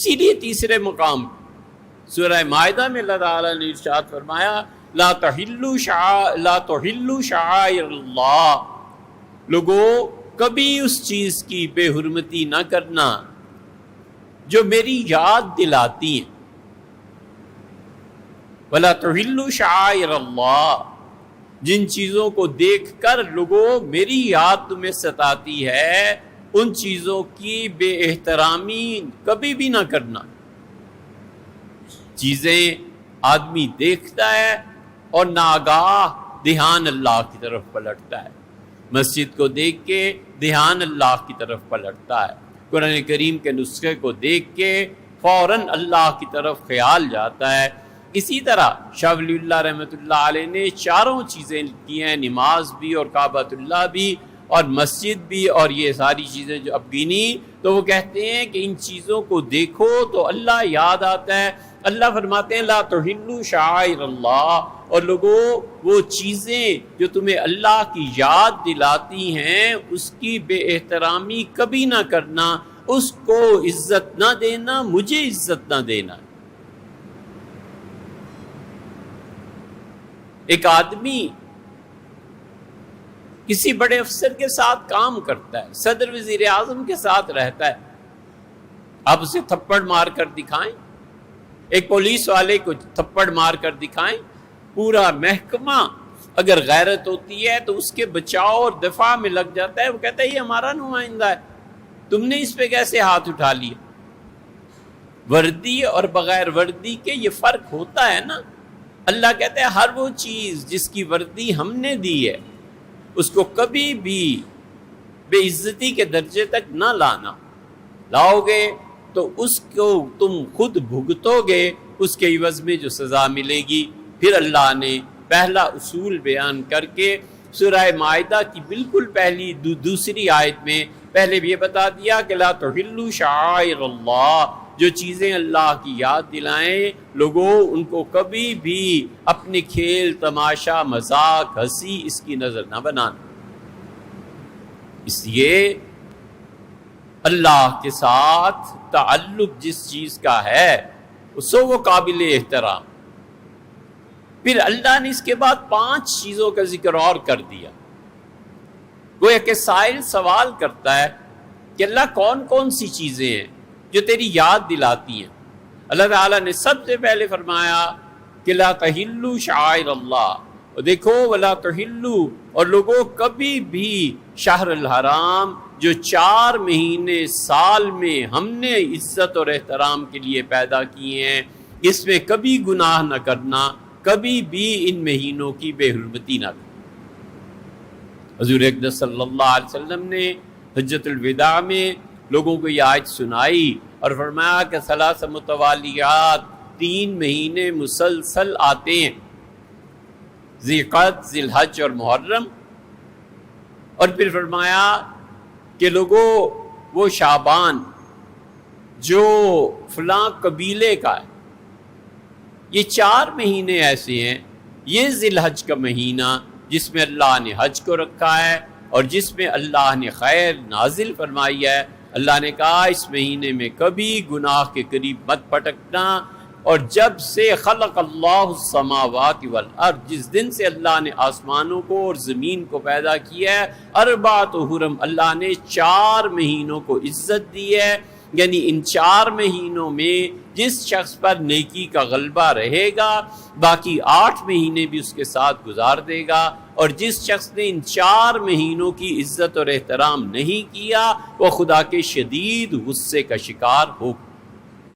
اسی لیے تیسرے مقام سورہ مائدہ میں اللہ تعالیٰ نے ارشاد فرمایا لا تحلوا شعائر اللہ، لوگو کبھی اس چیز کی بے حرمتی نہ کرنا جو میری یاد دلاتی ہیں. وَلَا تُحِلُّوا شَعَائِرَ اللَّهِ، جن چیزوں کو دیکھ کر لوگوں میری یاد تمہیں ستاتی ہے ان چیزوں کی بے احترامی کبھی بھی نہ کرنا. چیزیں آدمی دیکھتا ہے اور ناگاہ دھیان اللہ کی طرف پلٹتا ہے، مسجد کو دیکھ کے دھیان اللہ کی طرف پلٹتا ہے، قرآن کریم کے نسخے کو دیکھ کے فوراً اللہ کی طرف خیال جاتا ہے. اسی طرح شاہ ولی اللہ رحمۃ اللہ علیہ نے چاروں چیزیں کی ہیں، نماز بھی اور کعبۃ اللہ بھی اور مسجد بھی، اور یہ ساری چیزیں جو اب گنی تو وہ کہتے ہیں کہ ان چیزوں کو دیکھو تو اللہ یاد آتا ہے. اللہ فرماتے ہیں لا تحلوا شعائر اللہ، اور لوگوں وہ چیزیں جو تمہیں اللہ کی یاد دلاتی ہیں اس کی بے احترامی کبھی نہ کرنا، اس کو عزت نہ دینا، مجھے عزت نہ دینا. ایک آدمی کسی بڑے افسر کے ساتھ کام کرتا ہے، صدر وزیر اعظم کے ساتھ رہتا ہے، آپ اسے تھپڑ مار کر دکھائیں، ایک پولیس والے کو تھپڑ مار کر دکھائیں، پورا محکمہ اگر غیرت ہوتی ہے تو اس کے بچاؤ اور دفاع میں لگ جاتا ہے. وہ کہتا ہے یہ ہمارا نمائندہ ہے، تم نے اس پہ کیسے ہاتھ اٹھا لیا؟ وردی اور بغیر وردی کے یہ فرق ہوتا ہے نا. اللہ کہتا ہے ہر وہ چیز جس کی وردی ہم نے دی ہے اس کو کبھی بھی بے عزتی کے درجے تک نہ لانا. لاؤ گے تو اس کو تم خود بھگتو گے، اس کے عوض میں جو سزا ملے گی. پھر اللہ نے پہلا اصول بیان کر کے سورہ مائدہ کی بالکل پہلی دوسری آیت میں پہلے بھی یہ بتا دیا کہ لا تحلوا شعائر اللہ، جو چیزیں اللہ کی یاد دلائیں لوگوں ان کو کبھی بھی اپنے کھیل تماشا مذاق ہنسی اس کی نظر نہ بنانا. اس لیے اللہ کے ساتھ تعلق جس چیز کا ہے سو وہ قابل احترام. پھر اللہ نے اس کے بعد 5 چیزوں کا ذکر اور کر دیا. گویا کہ سائل سوال کرتا ہے کہ اللہ کون کون سی چیزیں ہیں جو تیری یاد دلاتی ہیں؟ اللہ تعالیٰ نے سب سے پہلے فرمایا کہ لا تحلوا شعائر اللہ، اور دیکھو ولا تحلوا، اور لوگوں کبھی بھی شہر الحرام جو 4 مہینے سال میں ہم نے عزت اور احترام کے لیے پیدا کیے ہیں اس میں کبھی گناہ نہ کرنا، کبھی بھی ان مہینوں کی بے حرمتی نہ کرنا. حضور اقدس صلی اللہ علیہ وسلم نے حجۃ الوداع میں لوگوں کو یہ آیت سنائی اور فرمایا کہ 3 متوالیات 3 مہینے مسلسل آتے ہیں، ذی قعد، ذی الحج اور محرم. اور پھر فرمایا کہ لوگوں وہ شعبان جو فلاں قبیلے کا ہے، یہ 4 مہینے ایسے ہیں، یہ ذی الحج کا مہینہ جس میں اللہ نے حج کو رکھا ہے اور جس میں اللہ نے خیر نازل فرمائی ہے. اللہ نے کہا اس مہینے میں کبھی گناہ کے قریب مت پٹکنا. اور جب سے خلق اللہ السماوات والارض، جس دن سے اللہ نے آسمانوں کو اور زمین کو پیدا کیا ہے، 4 حرم، اللہ نے 4 مہینوں کو عزت دی ہے. یعنی ان 4 مہینوں میں جس شخص پر نیکی کا غلبہ رہے گا باقی 8 مہینے بھی اس کے ساتھ گزار دے گا، اور جس شخص نے ان 4 مہینوں کی عزت اور احترام نہیں کیا وہ خدا کے شدید غصے کا شکار ہو